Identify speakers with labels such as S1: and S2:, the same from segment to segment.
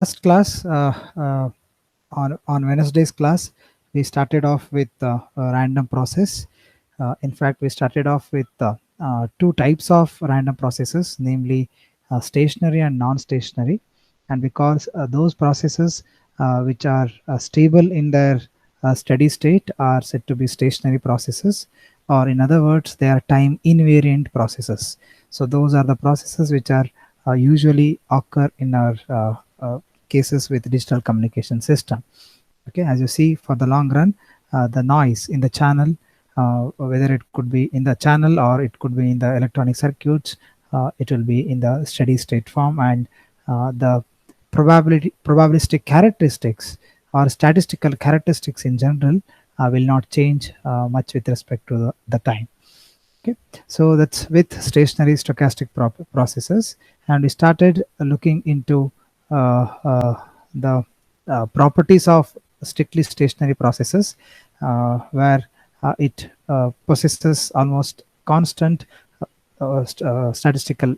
S1: last class, on Wednesday's class, we started off with a random process. In fact, we started off with two types of random processes, namely stationary and non-stationary. And because those processes which are stable in their steady state are said to be stationary processes, or in other words, they are time invariant processes. So those are the processes which are usually occur in our cases with digital communication system. Okay, as you see, for the long run, the noise in the channel, whether it could be in the channel or it could be in the electronic circuits, it will be in the steady state form, and the probabilistic characteristics or statistical characteristics in general will not change much with respect to the time. Okay, so that's with stationary stochastic processes, and we started looking into the properties of strictly stationary processes, where it possesses almost constant statistical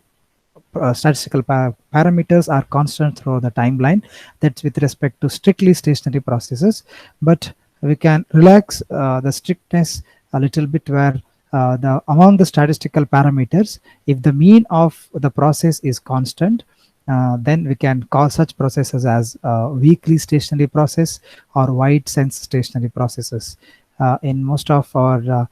S1: parameters are constant through the timeline. That's with respect to strictly stationary processes, but we can relax the strictness a little bit, where the among the statistical parameters, if the mean of the process is constant, then we can call such processes as weakly stationary process or wide sense stationary processes. In most of our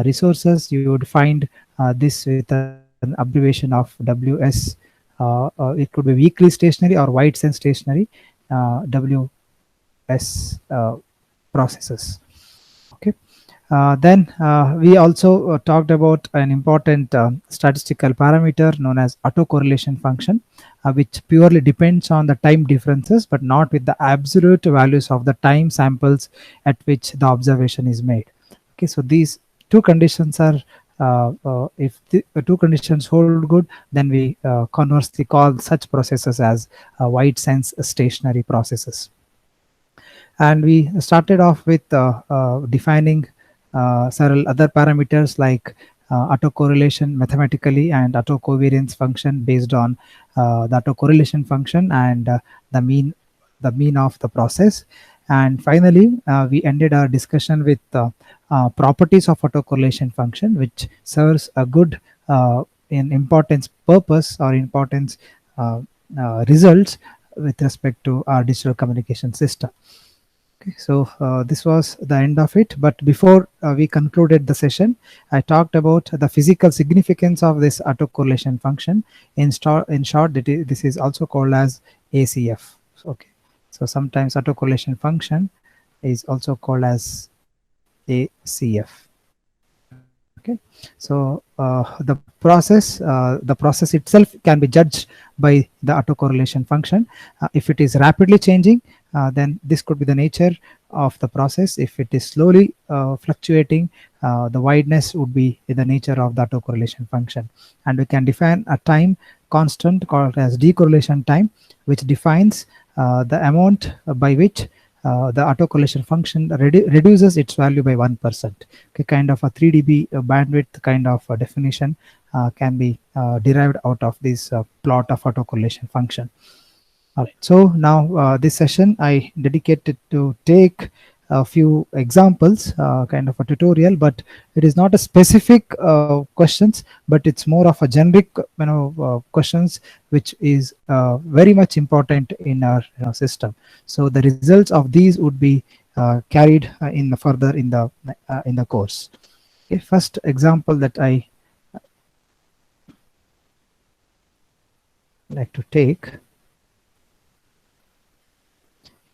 S1: resources, you would find this with an abbreviation of WS. It could be weakly stationary or wide sense stationary, WS processes. Okay. Then we also talked about an important statistical parameter known as autocorrelation function, which purely depends on the time differences, but not with the absolute values of the time samples at which the observation is made. Okay, so these two conditions are, if the two conditions hold good, then we conversely call such processes as wide sense stationary processes. And we started off with defining several other parameters like autocorrelation mathematically and autocovariance function based on the autocorrelation function and the mean of the process. And finally, we ended our discussion with properties of autocorrelation function, which serves a good in importance purpose or importance results with respect to our digital communication system. Okay, so this was the end of it. But before we concluded the session, I talked about the physical significance of this autocorrelation function. In short, this is also called as ACF. Okay, so sometimes autocorrelation function is also called as ACF. Okay, so the process itself can be judged by the autocorrelation function. If it is rapidly changing, then this could be the nature of the process. If it is slowly fluctuating, the wideness would be in the nature of the autocorrelation function. And we can define a time constant called as decorrelation time, which defines the amount by which the autocorrelation function reduces its value by 1%. Okay, kind of a 3 dB bandwidth kind of definition can be derived out of this plot of autocorrelation function. All right, so now this session I dedicated to take a few examples, kind of a tutorial, but it is not a specific questions, but it's more of a generic questions, which is very much important in our system. So the results of these would be carried in the further in the course. Okay, first example that I like to take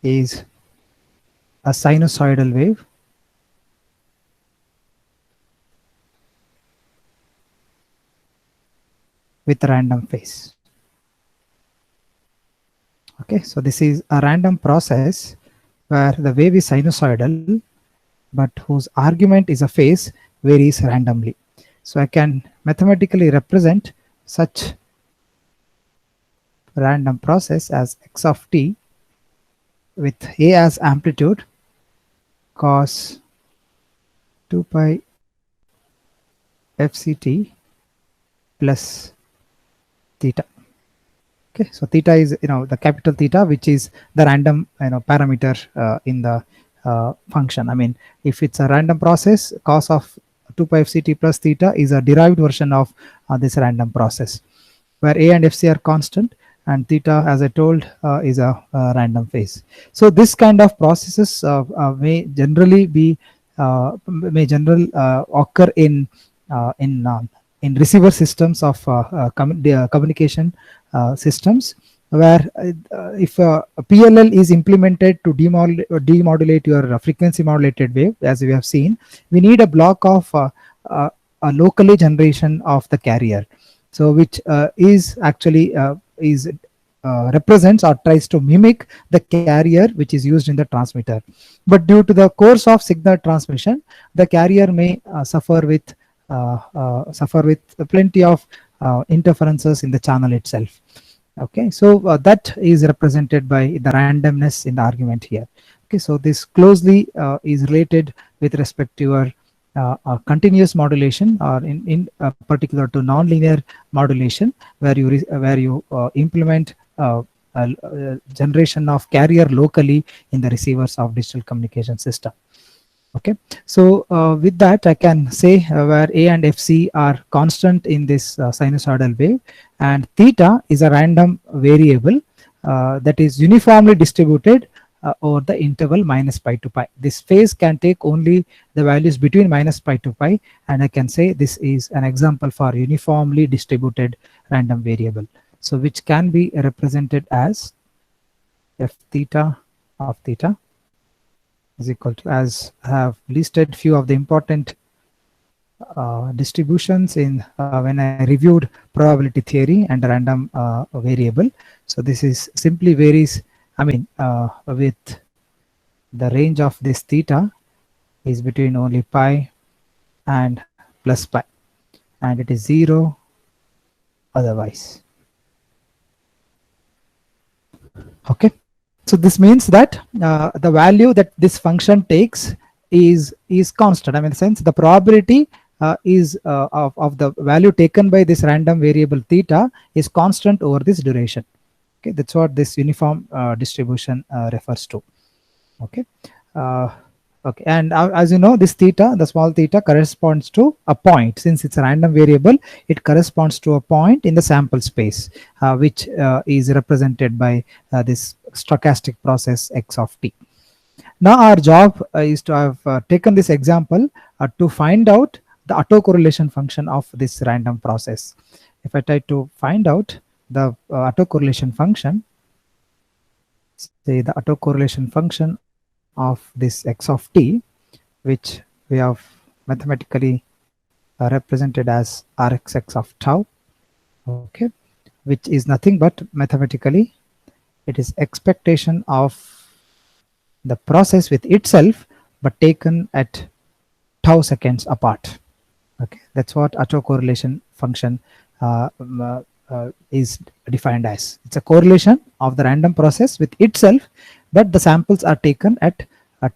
S1: is a sinusoidal wave with random phase. Okay, so this is a random process where the wave is sinusoidal, but whose argument is a phase varies randomly. So I can mathematically represent such random process as x of t with a as amplitude cos 2 pi fct plus theta. Okay, Okay, so theta is the capital theta, which is the random parameter in the function. I mean, if it's a random process, cos of 2 pi fct plus theta is a derived version of this random process, where a and fc are constant and theta, as I told, is a random phase. So this kind of processes may generally be occur in receiver systems of communication systems, where if a PLL is implemented to demodulate your frequency modulated wave, as we have seen, we need a block of a locally generation of the carrier, so which is actually represents or tries to mimic the carrier which is used in the transmitter. But due to the course of signal transmission, the carrier may suffer with plenty of interferences in the channel itself. Okay, so that is represented by the randomness in the argument here. Okay, so this closely is related with respect to your continuous modulation, or in particular to nonlinear modulation, where you implement generation of carrier locally in the receivers of digital communication system. Okay, so with that I can say where a and fc are constant in this sinusoidal wave, and theta is a random variable that is uniformly distributed over the interval minus pi to pi. This phase can take only the values between minus pi to pi, and I can say this is an example for uniformly distributed random variable, so which can be represented as f theta of theta is equal to, as I have listed few of the important distributions in when I reviewed probability theory and random variable. So this is simply varies, I mean with the range of this theta is between only pi and plus pi, and it is 0 otherwise. Okay, so this means that the value that this function takes is constant. I mean, in the sense the probability is of the value taken by this random variable theta is constant over this duration. Okay, that's what this uniform distribution refers to. Okay, okay, and as you know, this theta, the small theta, corresponds to a point. Since it's a random variable, it corresponds to a point in the sample space, which is represented by this stochastic process x of t. Now our job is to have taken this example to find out the autocorrelation function of this random process. If I try to find out the autocorrelation function, say the autocorrelation function of this x of t, which we have mathematically represented as rxx of tau, okay, which is nothing but mathematically it is expectation of the process with itself but taken at tau seconds apart. Okay, that's what autocorrelation function is defined as. It's a correlation of the random process with itself, but the samples are taken at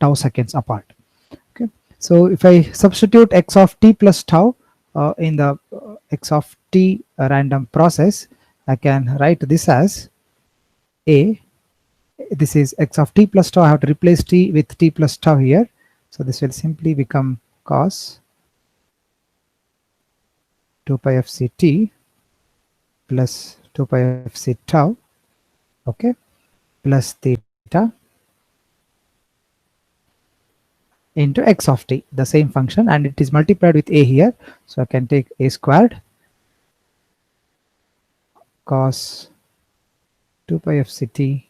S1: tau seconds apart. Okay, so if I substitute x of t plus tau in the x of t random process, I can write this as a. This is x of t plus tau. I have to replace t with t plus tau here, so this will simply become cos 2 pi fc t plus 2 pi fc tau, okay, plus theta into x of t, the same function, and it is multiplied with a here, so I can take a squared cos 2 pi fc t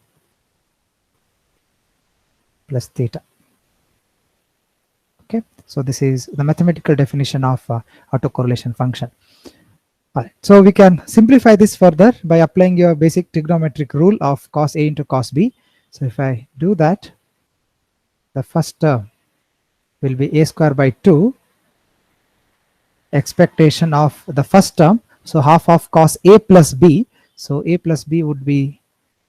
S1: plus theta. Okay, so this is the mathematical definition of autocorrelation function. Right. So we can simplify this further by applying your basic trigonometric rule of cos A into cos B. So if I do that, the first term will be a square by 2, expectation of the first term, so half of cos A plus B. So A plus B would be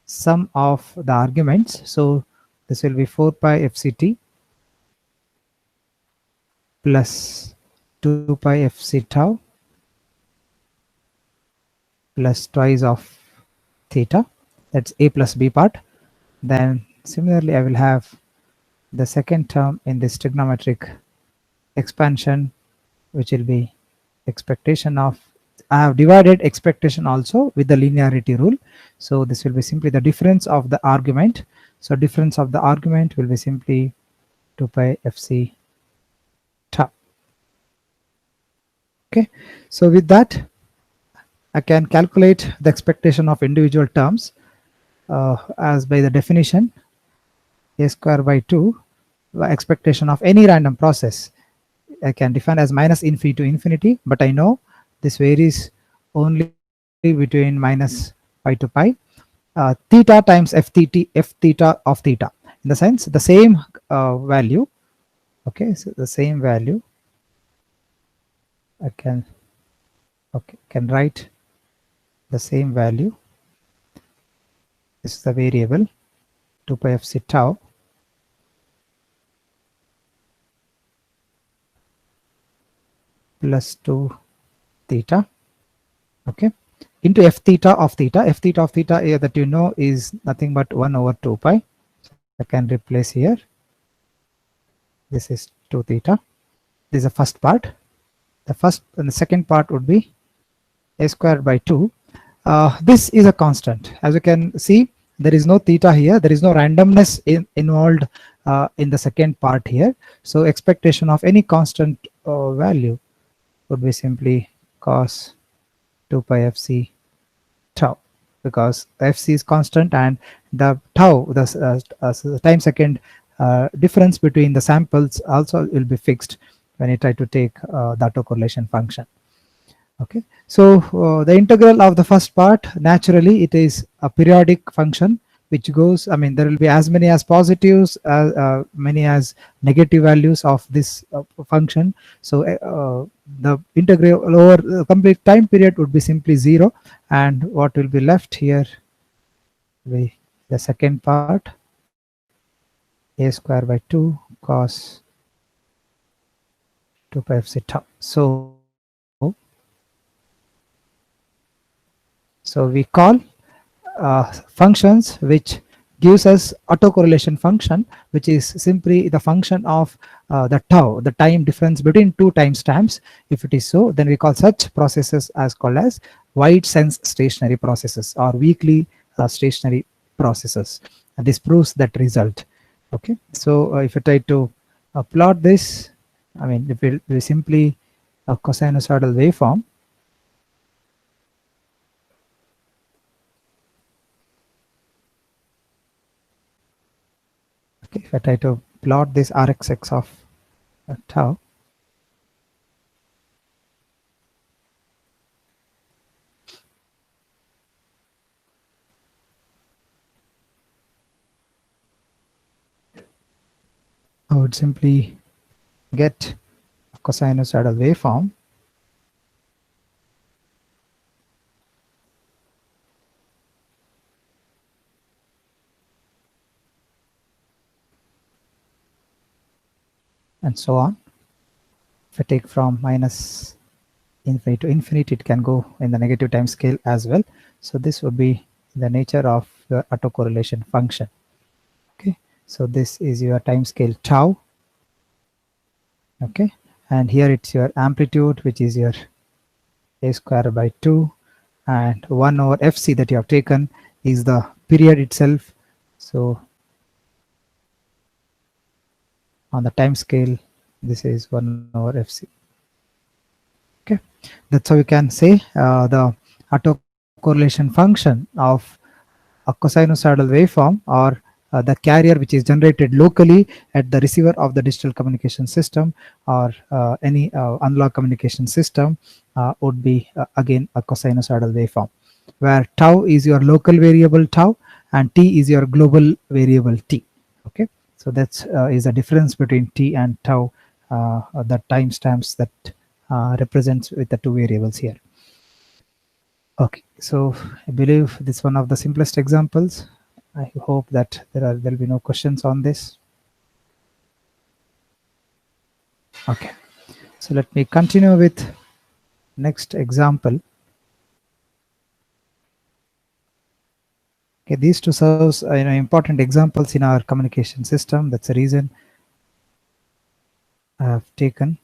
S1: sum of the arguments, so this will be 4 pi fct plus 2 pi fc tau plus twice of theta. That's a plus b part. Then similarly I will have the second term in this trigonometric expansion, which will be expectation of, I have divided expectation also with the linearity rule. So this will be simply the difference of the argument. So difference of the argument will be simply 2 pi fc tau. Okay, so with that I can calculate the expectation of individual terms as by the definition a square by 2, expectation of any random process I can define as minus infinity to infinity, but I know this varies only between minus pi to pi. Theta times f theta of theta, in the sense the same value. Okay, so the same value I can write the same value. This is the variable 2 pi fc tau plus 2 theta, okay, into f theta of theta. F theta of theta that you know is nothing but 1 over 2 pi. So I can replace here. This is 2 theta. This is the first part. The first and the second part would be a square by 2. This is a constant. As you can see, there is no theta here. There is no randomness involved in the second part here. So expectation of any constant value would be simply cos 2 pi fc tau, because fc is constant and the tau, the time second difference between the samples also will be fixed when you try to take the autocorrelation function. Okay, so the integral of the first part, naturally it is a periodic function which goes, I mean there will be as many as positives, many as negative values of this function. So the integral over the complete time period would be simply 0, and what will be left here will be the second part, a square by 2 cos 2 pi fc tau. So we call functions which gives us autocorrelation function, which is simply the function of the tau, the time difference between two timestamps. If it is so, then we call such processes as called as wide sense stationary processes or weakly stationary processes. And this proves that result. Okay, so if you try to plot this, I mean if we simply a cosinusoidal waveform. Okay, if I try to plot this Rxx of tau, I would simply get a cosinusoidal waveform. And so on. If I take from minus infinity to infinity, it can go in the negative time scale as well. So this would be the nature of your autocorrelation function. Okay, so this is your time scale tau. Okay, and here it's your amplitude, which is your a square by 2, and 1 over fc that you have taken is the period itself. So on the time scale, this is 1 over fc. Okay, that's how you can say the autocorrelation function of a cosinusoidal waveform, or the carrier which is generated locally at the receiver of the digital communication system, or any analog communication system, would be again a cosinusoidal waveform, where tau is your local variable tau and t is your global variable t. Okay, so that's is the difference between t and tau, the timestamps that represents with the two variables here. Okay, so I believe this is one of the simplest examples. I hope that there will be no questions on this. Okay, so let me continue with next example. Okay, these two serves important examples in our communication system. That's the reason I have taken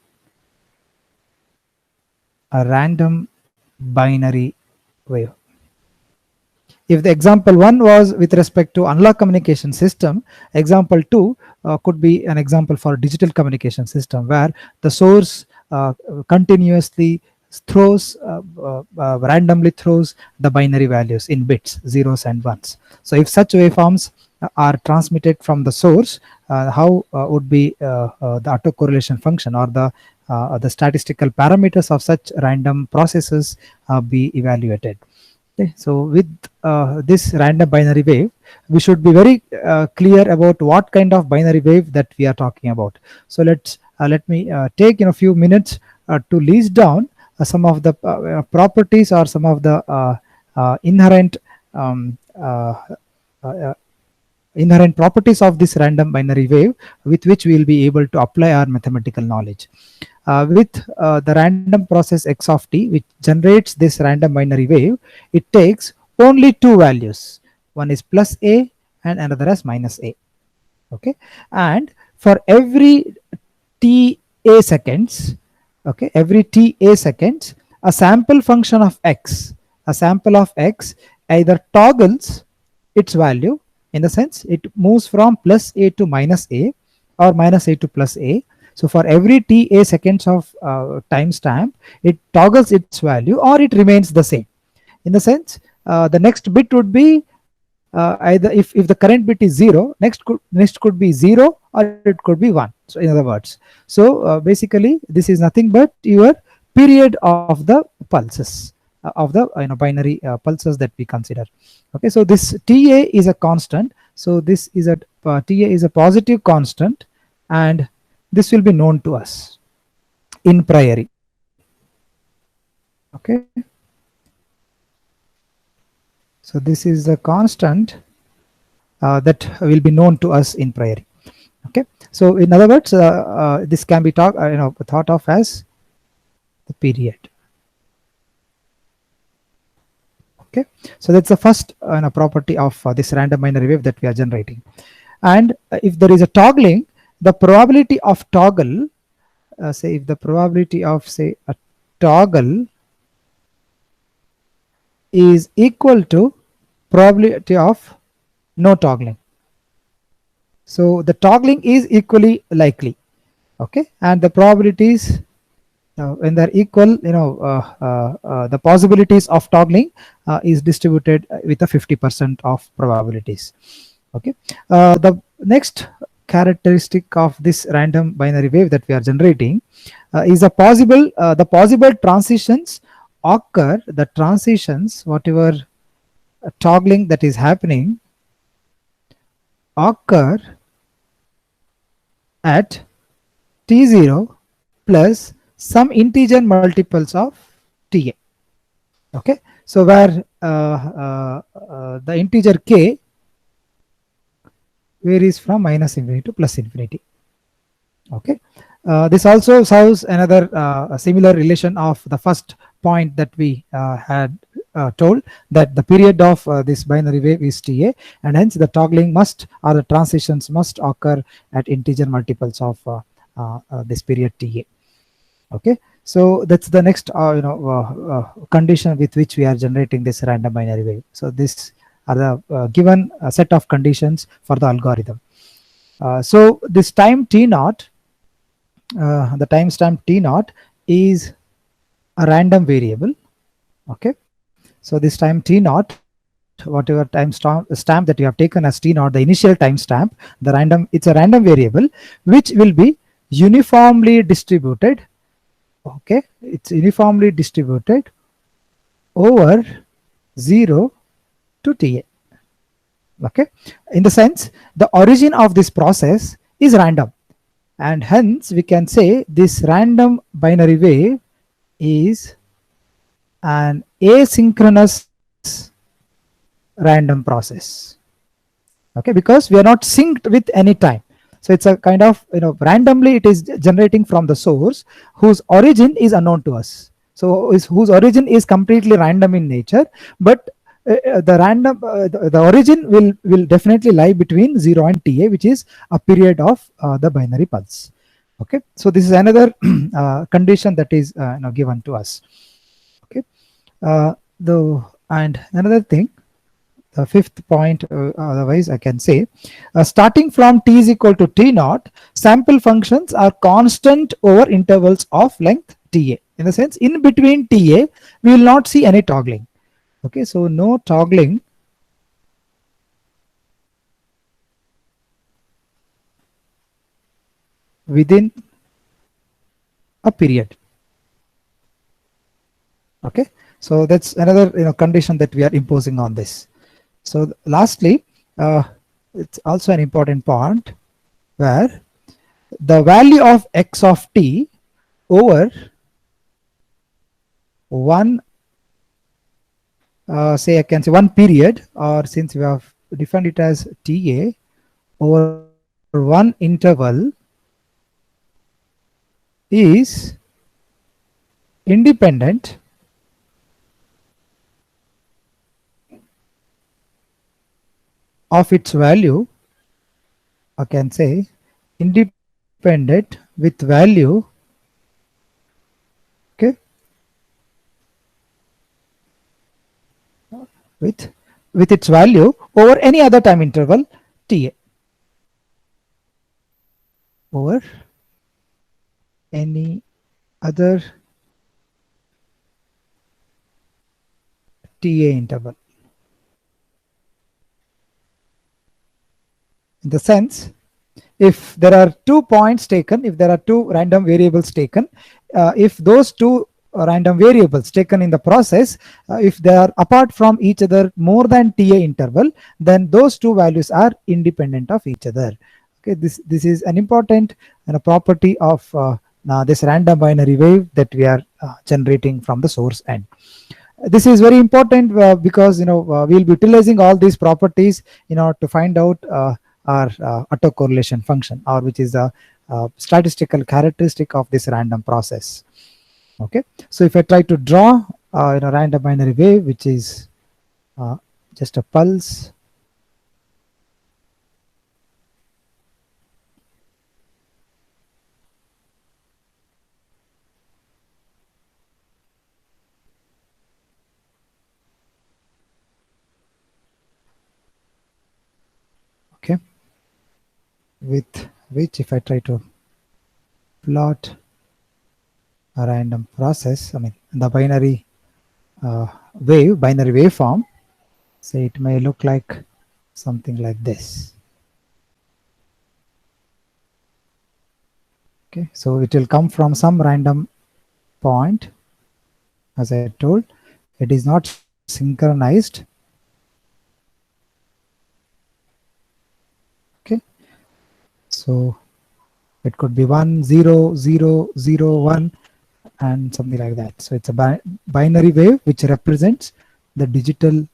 S1: a random binary wave. If the example 1 was with respect to analog communication system, example 2 could be an example for digital communication system where the source continuously randomly throws the binary values in bits, zeros and ones. So if such waveforms are transmitted from the source, how would be the autocorrelation function or the statistical parameters of such random processes be evaluated. Okay, so with this random binary wave, we should be very clear about what kind of binary wave that we are talking about. So let me take a few minutes to list down some of the properties or some of the inherent um, uh, uh, inherent properties of this random binary wave with which we will be able to apply our mathematical knowledge. With the random process x of t, which generates this random binary wave, it takes only two values. One is plus a and another as minus a. Okay, and for every ta seconds, okay, every ta seconds, a sample function of x, either toggles its value, in the sense it moves from plus a to minus a or minus a to plus a. So for every ta seconds of timestamp, it toggles its value or it remains the same. In the sense, the next bit would be either if the current bit is 0, next could be 0 or it could be 1. So in other words, so basically this is nothing but your period of the pulses of the binary pulses that we consider. Okay, so this ta is a constant. So this is a ta is a positive constant, and this will be known to us in priori. Okay, so this is the constant that will be known to us in priori. Okay, so in other words, this can be thought of as the period. Okay, so that's the first property of this random binary wave that we are generating. And if there is a toggling, the probability of toggle, say if the probability of say a toggle is equal to probability of no toggling. So the toggling is equally likely. Okay, and the probabilities when they're equal, the possibilities of toggling is distributed with a 50% of probabilities. Okay, the next characteristic of this random binary wave that we are generating is the possible transitions occur, the transitions, whatever toggling that is happening occur at t0 plus some integer multiples of ta. Okay, so where the integer k varies from minus infinity to plus infinity. Okay, this also serves another similar relation of the first point that we had told, that the period of this binary wave is ta, and hence the toggling must, or the transitions must occur at integer multiples of this period ta. Okay, so that's the next condition with which we are generating this random binary wave. So this are the given set of conditions for the algorithm. So this time t naught, the timestamp t naught is a random variable. Okay, so this time t naught, whatever timestamp that you have taken as t naught, the initial timestamp, it's a random variable which will be uniformly distributed. Okay, it's uniformly distributed over 0 to ta. Okay, in the sense the origin of this process is random, and hence we can say this random binary wave is an asynchronous random process. Okay, because we are not synced with any time. So it's a kind of randomly it is generating from the source whose origin is unknown to us. So whose origin is completely random in nature, but the random the origin will definitely lie between 0 and ta, which is a period of the binary pulse. Okay, so this is another condition that is given to us. Okay, the and another thing, the fifth point, otherwise I can say, starting from t is equal to t naught, sample functions are constant over intervals of length ta. In the sense, in between ta, we will not see any toggling. Okay, so no toggling within a period. Okay, so that's another condition that we are imposing on this. So lastly, it's also an important point where the value of x of t over one, say I can say one period, or since we have defined it as ta, over one interval is independent of its value, I can say independent with value, okay, with its value over any other time interval ta, over any other ta interval. In the sense, if there are 2 points taken, if there are 2 random variables taken, if those 2 random variables taken in the process, if they are apart from each other more than ta interval, then those 2 values are independent of each other. Okay, this is an important property of this random binary wave that we are generating from the source end. This is very important because we'll be utilizing all these properties in order to find out our autocorrelation function, or which is a statistical characteristic of this random process. Okay, so if I try to draw a random binary wave, which is just a pulse, okay, with which if I try to plot a random process, I mean the binary binary waveform, say it may look like something like this. Okay, so it will come from some random point. As I told, it is not synchronized. Okay, so it could be 1 0 0 0 1 and something like that. So it's a binary wave which represents the digital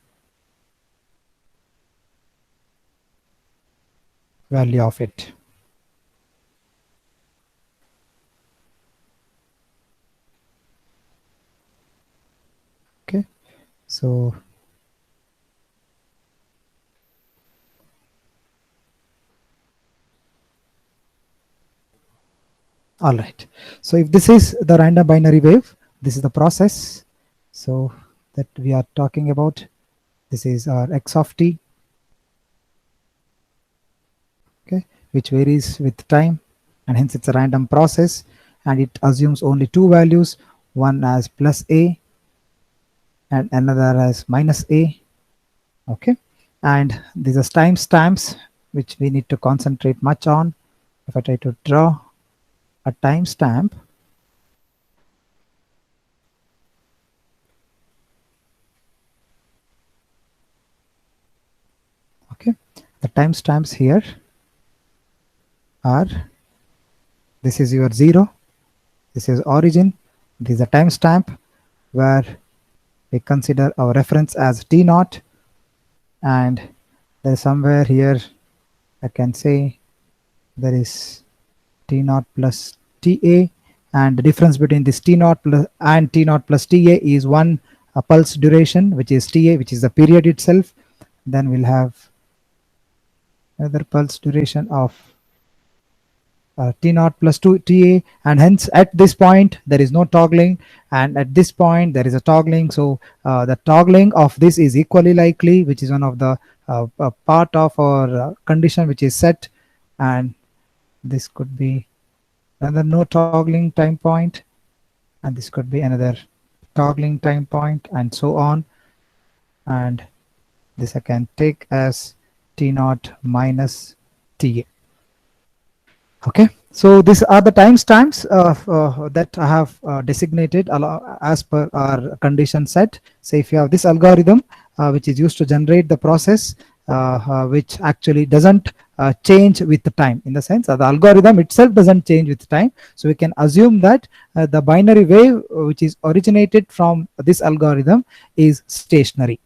S1: value of it. Okay, so all right, so if this is the random binary wave, this is the process so that we are talking about. This is our x of t, okay, which varies with time, and hence it's a random process, and it assumes only 2 values, one as plus a and another as minus a. Okay, and these are timestamps which we need to concentrate much on. If I try to draw a timestamp, okay, the timestamps here are, this is your 0, this is origin, this is a timestamp where we consider our reference as t naught, and there's somewhere here I can say there is t naught plus ta, and the difference between this t naught plus and t naught plus ta is 1 a pulse duration, which is Ta, which is the period itself. Then we'll have another pulse duration of T naught plus 2 Ta, and hence at this point there is no toggling, and at this point there is a toggling. So the toggling of this is equally likely, which is one of the part of our condition which is set, and this could be another no toggling time point, and this could be another toggling time point, and so on. And this I can take as T naught minus Ta. Okay, so these are the timestamps that I have designated as per our condition set. So if you have this algorithm which is used to generate the process which actually doesn't change with the time, in the sense that the algorithm itself doesn't change with time, so we can assume that the binary wave which is originated from this algorithm is stationary.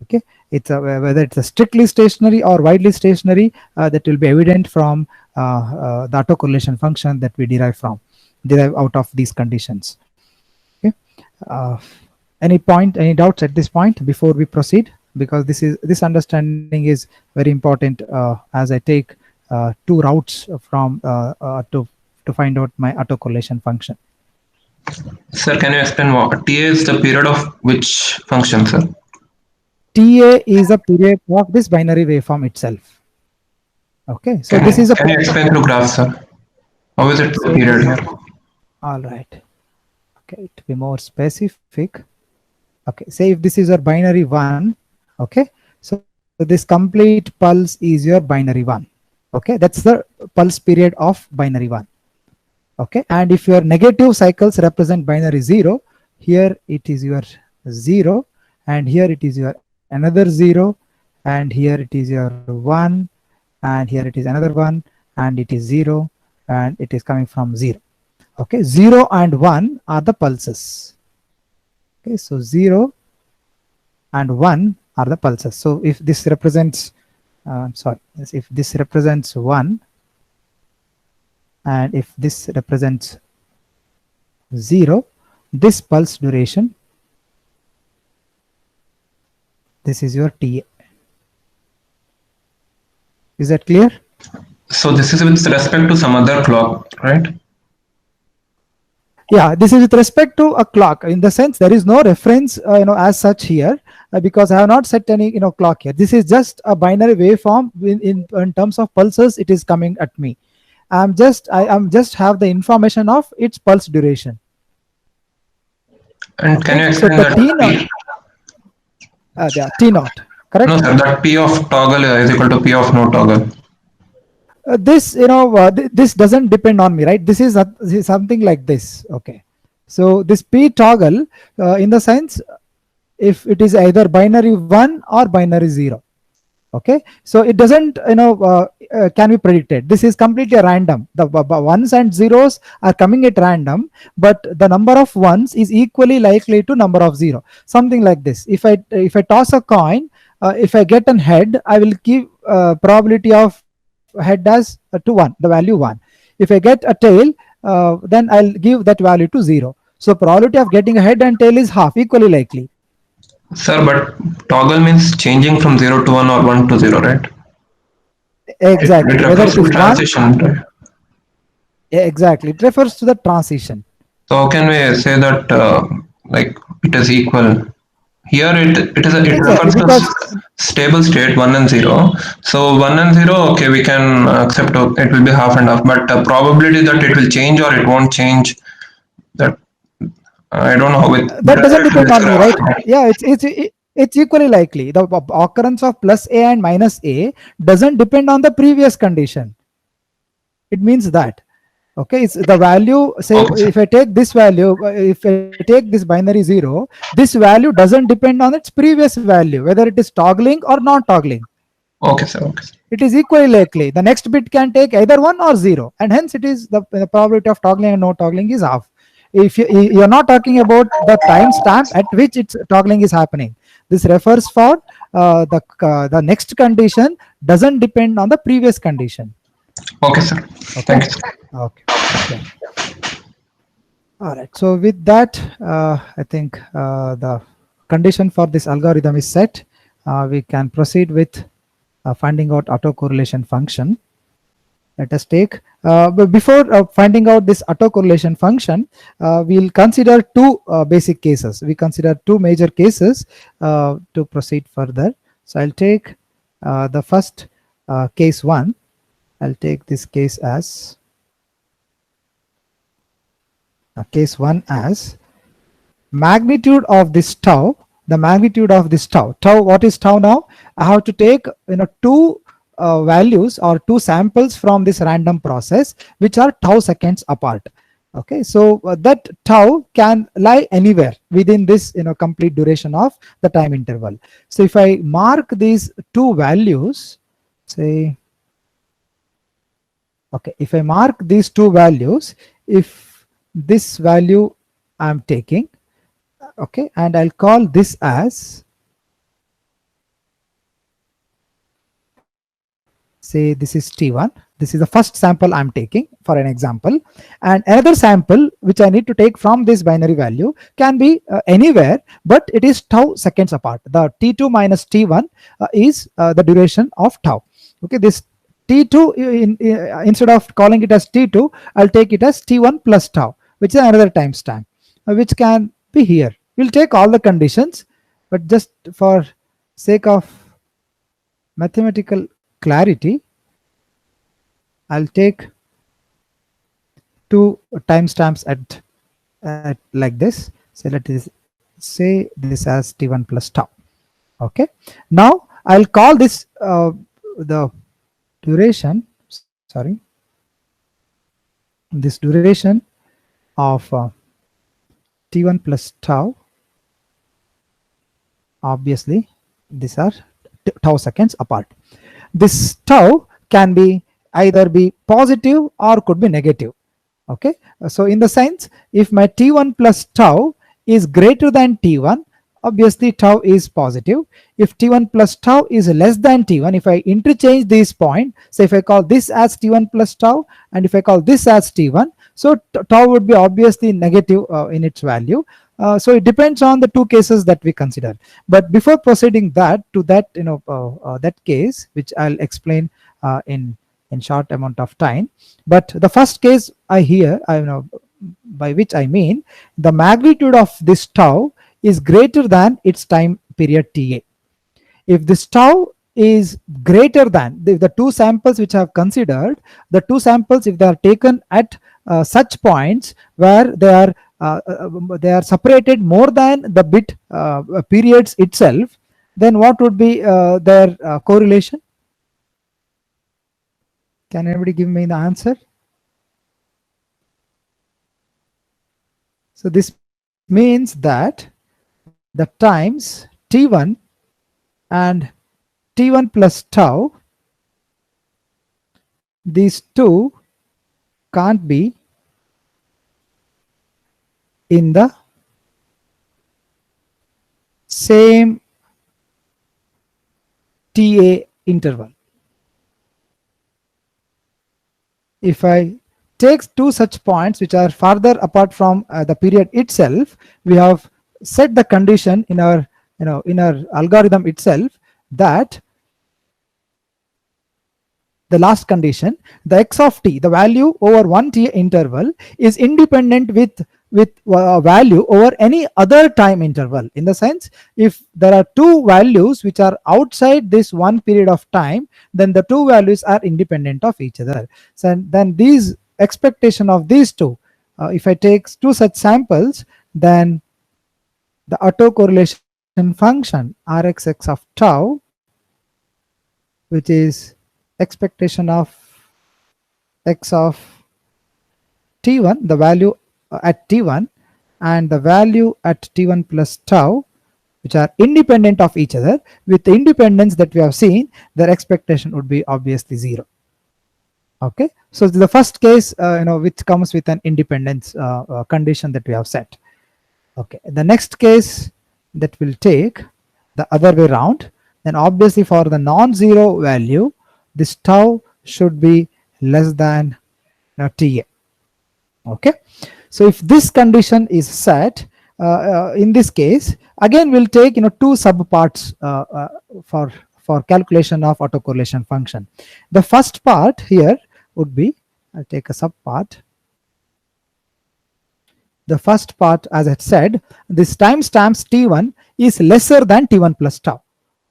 S1: Okay, it's whether it's a strictly stationary or widely stationary, that will be evident from the autocorrelation function that we derive out of these conditions. Okay, any doubts at this point before we proceed? Because this understanding is very important as I take two routes from to find out my autocorrelation function.
S2: Sir, can you explain what Ta is the period of which function, sir?
S1: Ta is a period of this binary waveform itself. Okay, so this is a.
S2: Can you explain through graph, sir? How is it the period here?
S1: All right. Okay, to be more specific. Okay, say if this is your binary 1. Okay, so this complete pulse is your binary 1. Okay, that's the pulse period of binary 1. Okay, and if your negative cycles represent binary 0, here it is your 0, and here it is your another 0, and here it is your 1, and here it is another 1, and it is 0, and it is coming from 0. Okay, 0 and 1 are the pulses. Okay, so 0 and 1 are the pulses. So if this represents if this represents 1, and if this represents 0, this pulse duration, this is your Ta. Is that clear?
S2: So this is with respect to some other clock, right?
S1: Yeah, this is with respect to a clock, in the sense there is no reference as such here, because I have not set any clock here. This is just a binary waveform. In terms of pulses, it is coming at me. I am just have the information of its pulse duration.
S2: And can you explain
S1: so
S2: that
S1: T naught, correct?
S2: No, sir, that P of toggle is equal to P of no toggle.
S1: This this doesn't depend on me, right? This is something like this. Okay, so this P toggle, in the sense, if it is either binary 1 or binary 0. Okay, so it doesn't can be predicted. This is completely random. The ones and zeros are coming at random, but the number of ones is equally likely to number of 0. Something like this. If I toss a coin, if I get an head, I will give probability of head as to 1, the value 1. If I get a tail, then I'll give that value to 0. So probability of getting a head and tail is half, equally likely.
S2: Sir, but toggle means changing from 0 to 1 or 1 to 0, right?
S1: Exactly.
S2: It refers to transition, right?
S1: Exactly. It refers to the transition.
S2: So how can we say that like it is equal? Here it refers to stable state 1 and 0. So 1 and 0, okay, we can accept it will be half and half, but the probability that it will change or it won't change, that I don't know how it.
S1: That doesn't depend on me, right? Yeah, it's equally likely. The occurrence of plus A and minus A doesn't depend on the previous condition. It means that. Okay, it's the value. Say if I take this value, if I take this binary 0, this value doesn't depend on its previous value, whether it is toggling or not toggling.
S2: Okay, sir. Okay.
S1: It is equally likely. The next bit can take either 1 or 0, and hence it is the probability of toggling and no toggling is half. If you're not talking about the timestamp at which its toggling is happening, this refers for the next condition doesn't depend on the previous condition.
S2: Okay, sir.
S1: Okay.
S2: Thank you.
S1: Okay. All right. So with that, I think the condition for this algorithm is set, we can proceed with finding out autocorrelation function. Let us take, but before finding out this autocorrelation function, we'll consider two basic cases. We consider two major cases to proceed further. So I'll take the first case 1. I'll take this case as case 1 as magnitude of this tau. The magnitude of this tau. What is tau now? I have to take two values or two samples from this random process which are tau seconds apart. Okay, so that tau can lie anywhere within this complete duration of the time interval. So if I mark these two values, say, okay, if I mark these two values, if this value I'm taking, okay, and I'll call this as, say this is T1, this is the first sample I'm taking for an example, and another sample which I need to take from this binary value can be anywhere, but it is tau seconds apart. The T2 minus T1 is the duration of tau. Okay, this T2, instead of calling it as T2, I'll take it as T1 plus tau, which is another timestamp, which can be here. We'll take all the conditions, but just for sake of mathematical clarity, I'll take two timestamps at like this. So let us say this as T1 plus tau. Okay. Now I'll call this the duration. Sorry, this duration of T1 plus tau. Obviously, these are tau seconds apart. This tau can be either be positive or could be negative. Okay, so in the sense, if my T1 plus tau is greater than T1, obviously tau is positive. If T1 plus tau is less than T1, if I interchange this point, so if I call this as T1 plus tau and if I call this as T1, so tau would be obviously negative in its value. So it depends on the two cases that we consider. But before proceeding that to that that case, which I'll explain in short amount of time. But the first case by which I mean the magnitude of this tau is greater than its time period Ta. If this tau is greater than the two samples which I have considered, the two samples, if they are taken at such points where they are separated more than the bit periods itself, then what would be their correlation? Can anybody give me the answer? So this means that the times T1 and T1 plus tau, these two can't be in the same Ta interval. If I take two such points which are farther apart from the period itself, we have set the condition in our in our algorithm itself that the last condition, the x of t, the value over one t interval, is independent with value over any other time interval. In the sense, if there are two values which are outside this one period of time, then the two values are independent of each other. So then these expectation of these two, if I take two such samples, then the autocorrelation function Rxx of tau, which is expectation of x of t1, the value at t1, and the value at t1 plus tau, which are independent of each other. With the independence that we have seen, their expectation would be obviously 0. Okay, so the first case which comes with an independence condition that we have set. Okay, the next case that will take the other way around, then obviously for the non-zero value, this tau should be less than Ta. Okay, so if this condition is set, in this case, again we'll take two subparts for calculation of autocorrelation function. The first part here would be, I'll take a subpart. The first part, as I said, this timestamps t1 is lesser than t1 plus tau.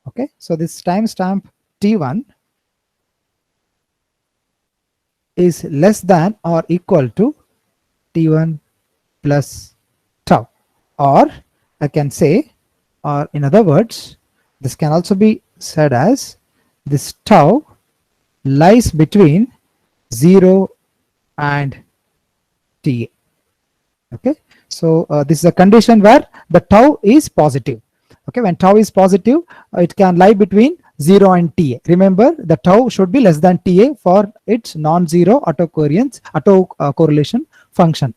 S1: Okay, so this timestamp t1 is less than or equal to t1 plus tau, or I can say, or in other words, this can also be said as this tau lies between 0 and ta. Okay, so this is a condition where the tau is positive. Okay, when tau is positive, it can lie between 0 and ta. Remember, the tau should be less than ta for its non-zero autocorrelation function.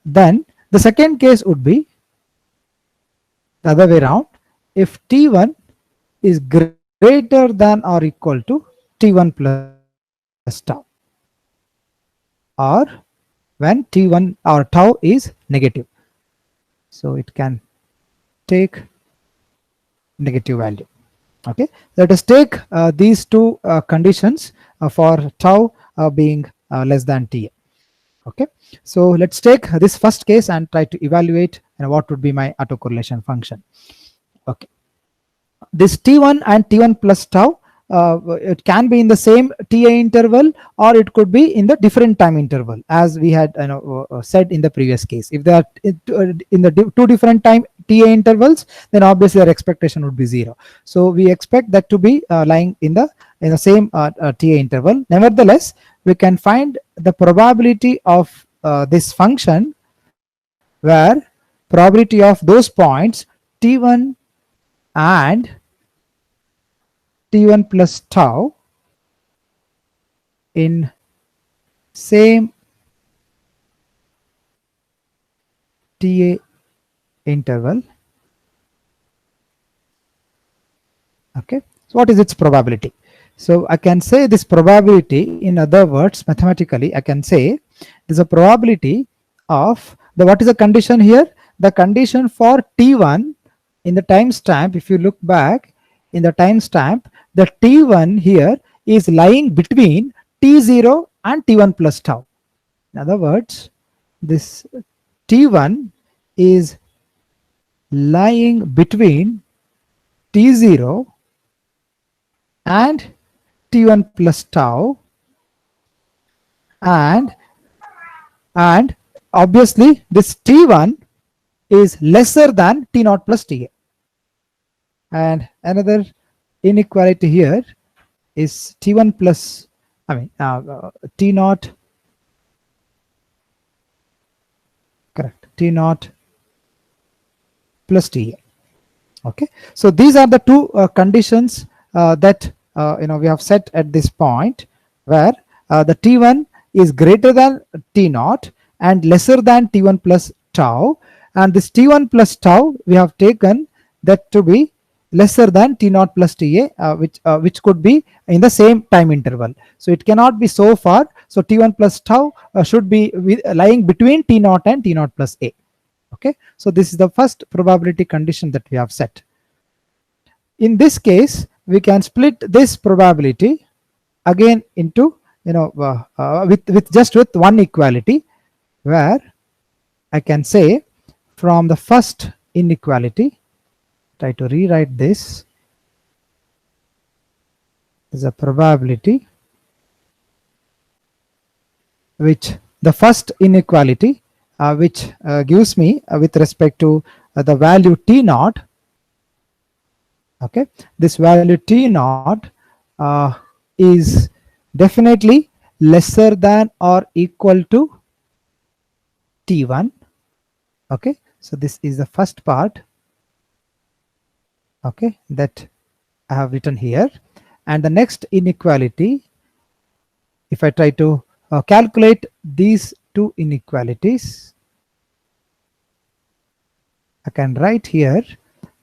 S1: Then the second case would be the other way around. If t1 is greater than or equal to t1 plus tau, or when t1 or tau is negative, so it can take negative value. Okay, let us take these two conditions for tau being less than ta. Okay, so let's take this first case and try to evaluate what would be my autocorrelation function. Okay, this t1 and t1 plus tau, it can be in the same ta interval, or it could be in the different time interval, as we had said in the previous case. If they are in the two different time ta intervals, then obviously our expectation would be 0. So we expect that to be lying in the same ta interval. Nevertheless, we can find the probability of this function, where probability of those points t1 and t1 plus tau in same ta interval. Okay, so what is its probability? So I can say this probability, in other words, mathematically I can say there's a probability of what is the condition here? The condition for t1 in the timestamp, if you look back in the timestamp, the t1 here is lying between t0 and t1 plus tau. In other words, this t1 is lying between t0 and t1 plus tau, and obviously this t1 is lesser than t0 plus ta. And another inequality here is t1 plus, t0, correct, t0 plus ta. Okay, so these are the two conditions that we have set at this point, where the t1 is greater than t0 and lesser than t1 plus tau, and this t1 plus tau we have taken that to be lesser than t0 plus ta, which could be in the same time interval. So it cannot be so far. So t1 plus tau should be lying between t0 and t0 plus a. Okay, so this is the first probability condition that we have set. In this case, we can split this probability again into with one equality, where I can say from the first inequality, try to rewrite this as a probability which the first inequality which gives me with respect to the value t0. Okay, this value t0 is definitely lesser than or equal to t1. Okay, so this is the first part, okay, that I have written here. And the next inequality, if I try to calculate these two inequalities, I can write here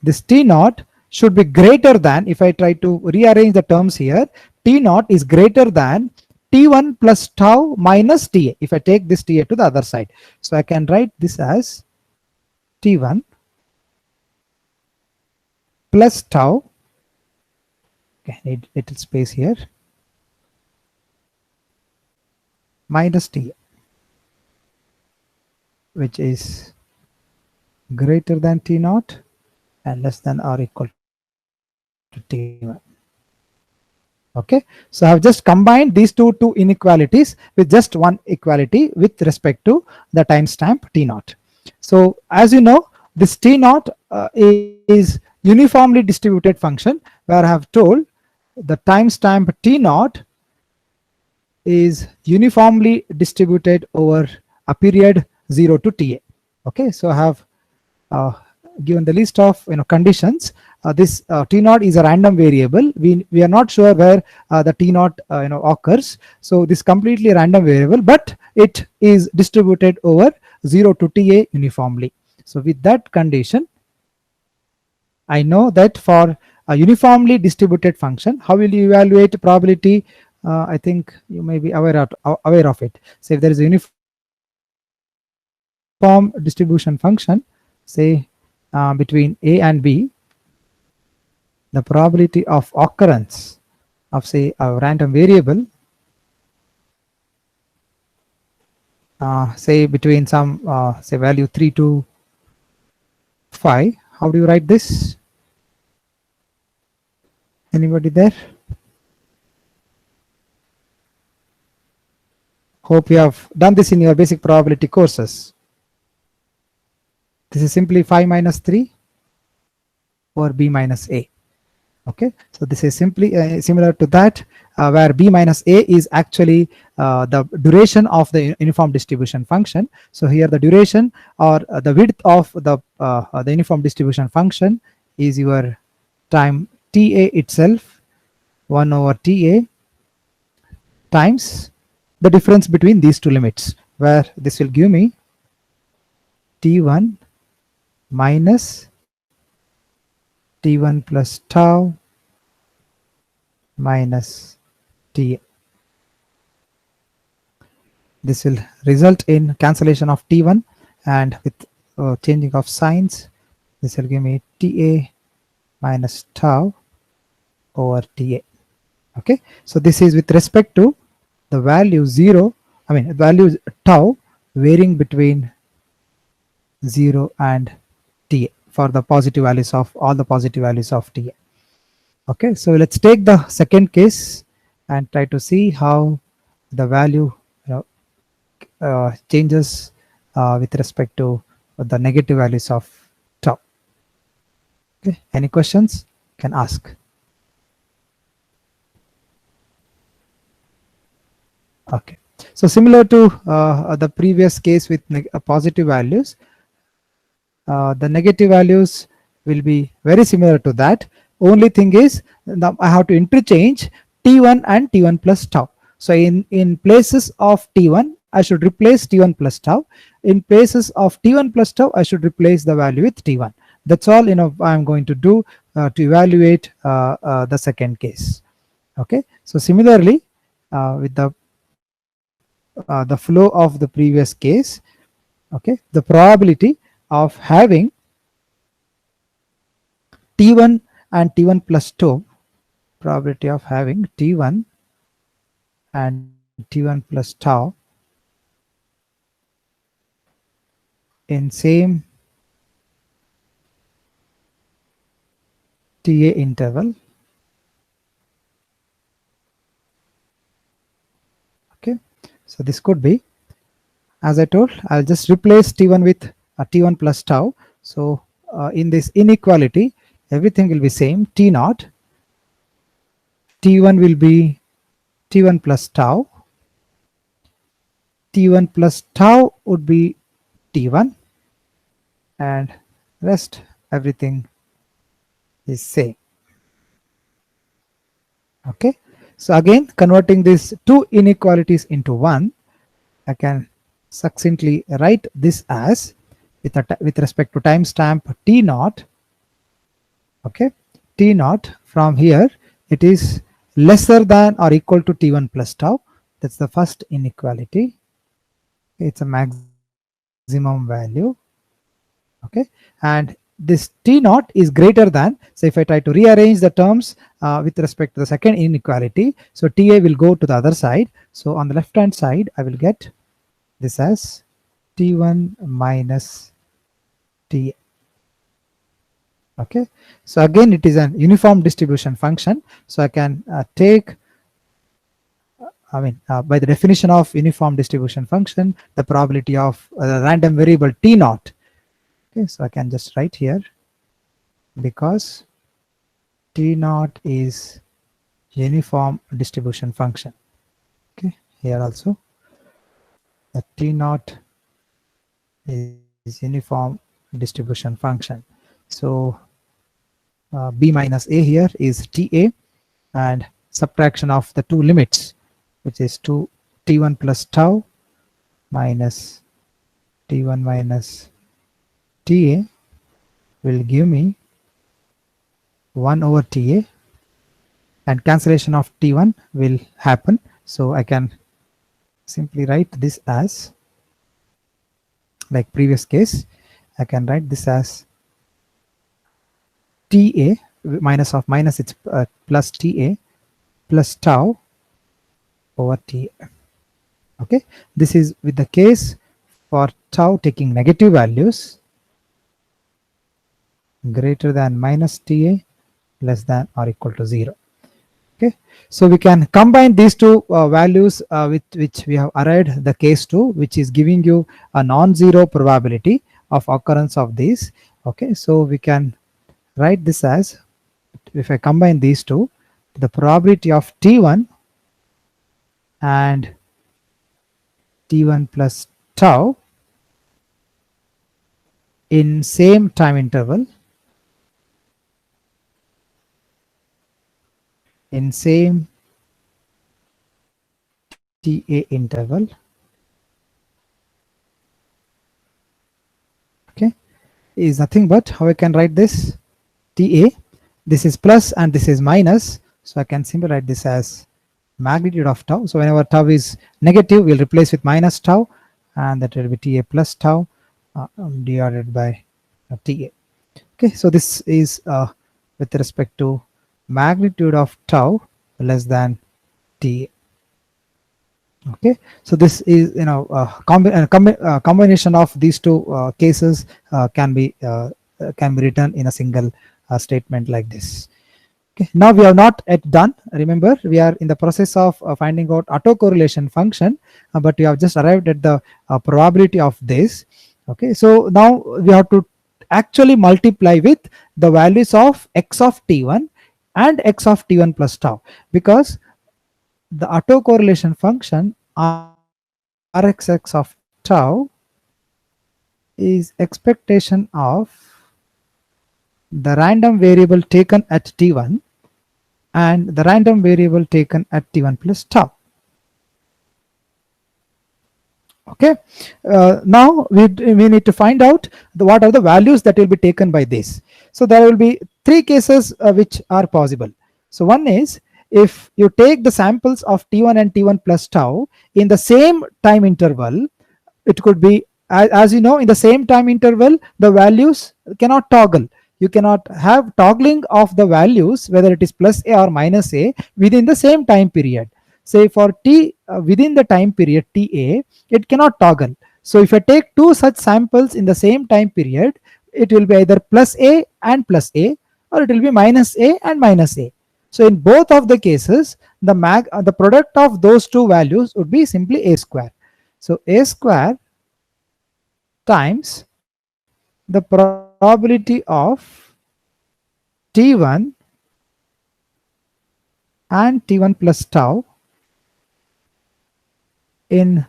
S1: this t0 should be greater than, if I try to rearrange the terms here, t0 is greater than t1 plus tau minus ta, if I take this ta to the other side. So I can write this as t1 plus tau, okay, need little space here, minus t, which is greater than t naught and less than or equal to t1. Okay, so I have just combined these two inequalities with just one equality with respect to the timestamp t naught. So as you know, this t naught is uniformly distributed function, where I have told the timestamp t naught is uniformly distributed over a period 0 to ta. Okay, so I have given the list of conditions. This t naught is a random variable. We are not sure where the t naught occurs. So this completely random variable, but it is distributed over 0 to ta uniformly. So with that condition, I know that for a uniformly distributed function, how will you evaluate probability? I think you may be aware of it. So if there is a uniform distribution function, say between a and b, the probability of occurrence of say a random variable, say between some say value 3 to 5, how do you write this? Anybody there? Hope you have done this in your basic probability courses. This is simply 5 minus 3 or b minus a. Okay, so this is simply similar to that, where b minus a is actually the duration of the uniform distribution function. So here the duration or the width of the uniform distribution function is your time ta itself, 1 over ta times the difference between these two limits, where this will give me t1 minus t1 plus tau minus t. This will result in cancellation of t1, and with changing of signs, this will give me ta minus tau over ta. Okay, so this is with respect to the value 0, I mean value tau varying between 0 and ta for the positive values of all the positive values of ta. Okay, so let's take the second case and try to see how the value changes with respect to the negative values of tau. Okay, any questions? Can ask. Okay, so similar to the previous case with positive values, the negative values will be very similar to that. Only thing is now I have to interchange t1 and t1 plus tau. So in places of t1, I should replace t1 plus tau. In places of t1 plus tau, I should replace the value with t1. That's all I'm going to do to evaluate the second case. Okay, so similarly with the flow of the previous case, okay, the probability of having t1 and t1 plus tau, probability of having t1 and t1 plus tau in same ta interval. Okay, so this could be, as I told, I'll just replace t1 with t1 plus tau. So in this inequality, everything will be same. T naught, t1 will be t1 plus tau, t1 plus tau would be t1, and rest everything is same. Okay, so again converting these two inequalities into one, I can succinctly write this as with respect to timestamp t naught. Okay, t naught from here, it is lesser than or equal to t1 plus tau. That's the first inequality. It's a maximum value. Okay, and this T naught is greater than, so if I try to rearrange the terms with respect to the second inequality, so TA will go to the other side. So on the left hand side, I will get this as T1 minus TA. Okay, so again it is an uniform distribution function, so I can take, by the definition of uniform distribution function, the probability of the random variable T naught. Okay, so I can just write here, because T naught is uniform distribution function. Okay, here also the T naught is uniform distribution function. So B minus A here is TA, and subtraction of the two limits, which is 2 T1 plus tau minus T1 minus TA, will give me 1 over TA, and cancellation of T1 will happen. So I can simply write this as, like previous case, I can write this as TA minus of minus, it's plus TA plus tau over TA. Okay, this is with the case for tau taking negative values greater than minus TA less than or equal to 0. Okay, so we can combine these two values with which we have arrived the case 2, which is giving you a non-zero probability of occurrence of these. Okay, so we can write this as, if I combine these two, the probability of T1 and T1 plus tau in same time interval, in same TA interval. Okay, is nothing but, how I can write this, TA, this is plus and this is minus, so I can simply write this as magnitude of tau. So whenever tau is negative, we'll replace with minus tau, and that will be TA plus tau divided by TA. Okay, so this is with respect to magnitude of tau less than TA. Okay, so this is, combination of these two cases can be written in a single statement like this. Okay, now we are not yet done. Remember, we are in the process of finding out autocorrelation function, but we have just arrived at the probability of this. Okay, so now we have to actually multiply with the values of x of T1 and x of T1 plus tau, because the autocorrelation function Rxx of tau is expectation of the random variable taken at T1 and the random variable taken at T1 plus tau. Okay, now we need to find out what are the values that will be taken by this. So there will be three cases which are possible. So one is, if you take the samples of T1 and T1 plus tau in the same time interval, it could be, as you know, in the same time interval, the values cannot toggle. You cannot have toggling of the values, whether it is plus A or minus A, within the same time period. Say for T within the time period TA, it cannot toggle. So if I take two such samples in the same time period, it will be either plus A and plus A, or it will be minus A and minus A. So in both of the cases, the product of those two values would be simply A square. So A square times the probability of T1 and T1 plus tau in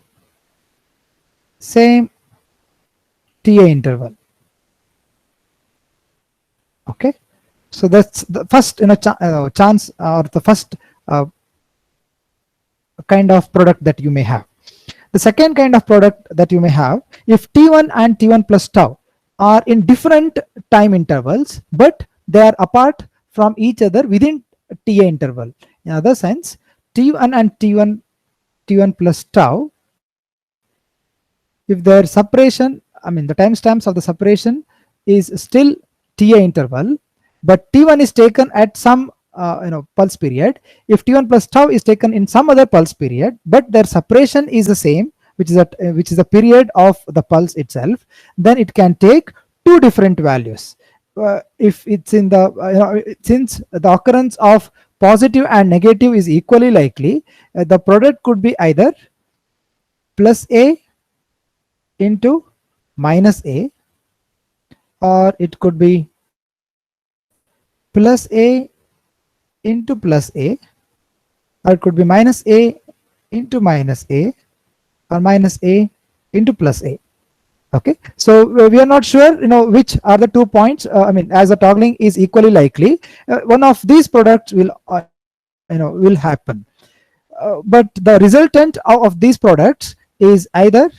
S1: same TA interval. Okay, so that's the first chance, or the first kind of product that you may have. The second kind of product that you may have, if T1 and T1 plus tau are in different time intervals, but they are apart from each other within TA interval. In other sense, T1 and T1 plus tau, if their separation, the timestamps of the separation is still TA interval, but T1 is taken at some pulse period. If T1 plus tau is taken in some other pulse period, but their separation is the same, which is the period of the pulse itself, then it can take two different values. If it's in the since the occurrence of positive and negative is equally likely, the product could be either plus A into minus A, or it could be plus A into plus A, or it could be minus A into minus A, or minus A into plus A. Okay, so we are not sure which are the 2 points. I mean, as the toggling is equally likely, one of these products will will happen, but the resultant of these products is either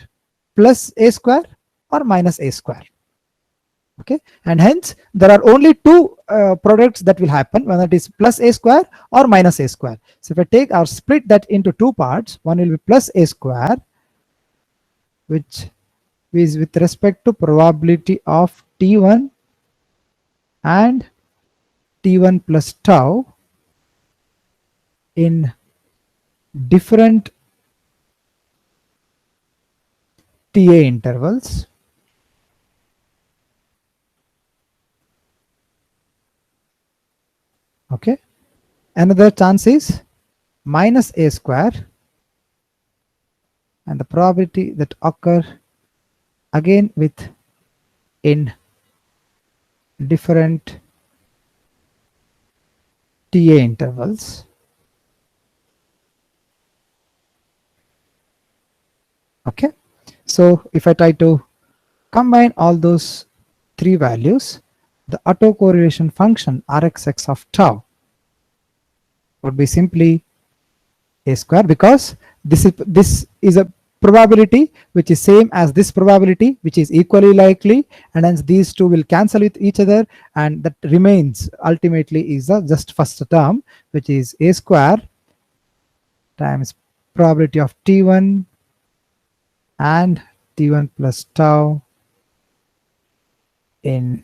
S1: plus A square or minus A square. Okay, and hence there are only two products that will happen, whether it is plus A square or minus A square. So if I take or split that into two parts, one will be plus A square, which is with respect to probability of T1 and T1 plus tau in different TA intervals. Okay, another chance is minus A square, and the probability that occur again with in different TA intervals. Okay, so if I try to combine all those three values, the autocorrelation function Rxx of tau would be simply A square, because this is a probability which is same as this probability, which is equally likely, and hence these two will cancel with each other, and that remains ultimately is the just first term, which is A square times probability of T1 and T1 plus tau in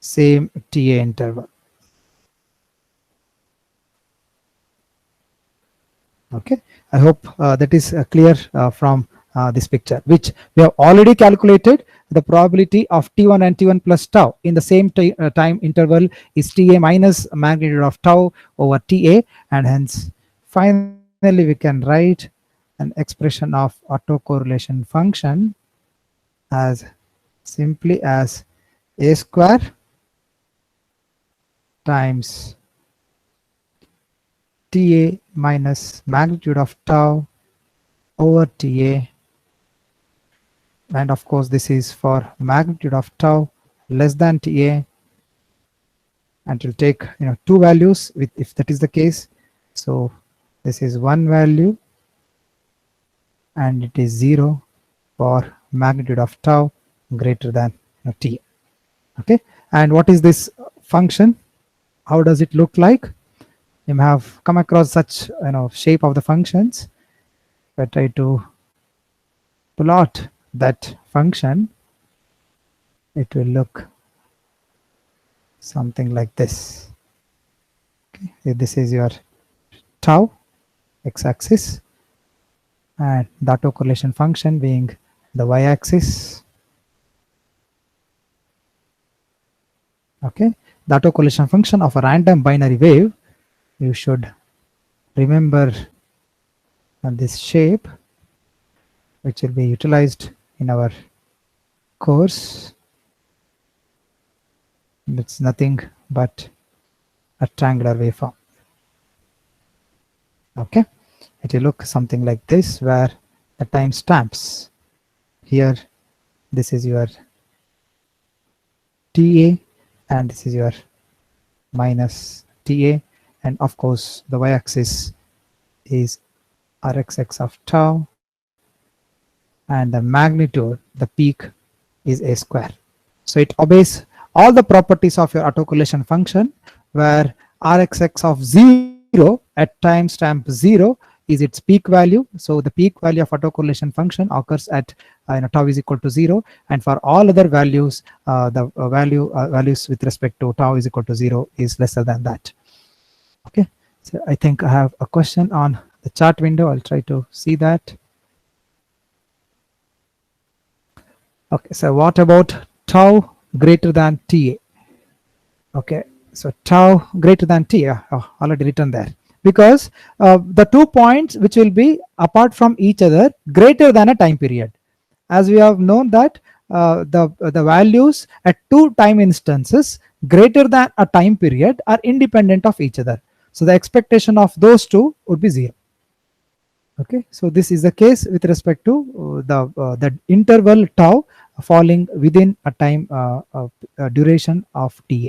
S1: same TA interval. Okay, I hope that is clear from this picture, which we have already calculated. The probability of T1 and T1 plus tau in the same time interval is TA minus magnitude of tau over TA, and hence finally we can write an expression of autocorrelation function as simply as A square times TA minus magnitude of tau over TA, and of course this is for magnitude of tau less than TA, and we'll take two values with if that is the case. So this is one value and it is 0 for magnitude of tau greater than T. Okay, and what is this function? How does it look like? You may have come across such shape of the functions. If I try to plot that function, it will look something like this. Okay, this is your tau x-axis, and the autocorrelation function being the y-axis. Okay, the autocorrelation function of a random binary wave, you should remember this shape, which will be utilized in our course. It's nothing but a triangular waveform. Okay, it will look something like this, where the time stamps here, this is your TA and this is your minus TA, and of course the y-axis is Rxx of tau, and the magnitude, the peak, is A square. So it obeys all the properties of your autocorrelation function, where Rxx of 0 at time stamp 0 is its peak value. So the peak value of autocorrelation function occurs at tau is equal to 0, and for all other values, the values with respect to tau is equal to 0 is lesser than that. Okay, so I think I have a question on the chart window. I'll try to see that. Okay, so what about tau greater than Ta? Okay, so tau greater than T, already written there, because the 2 points which will be apart from each other greater than a time period, as we have known that the values at 2 time instances greater than a time period are independent of each other. So the expectation of those two would be 0. Okay, so this is the case with respect to the interval tau falling within a time duration of Ta.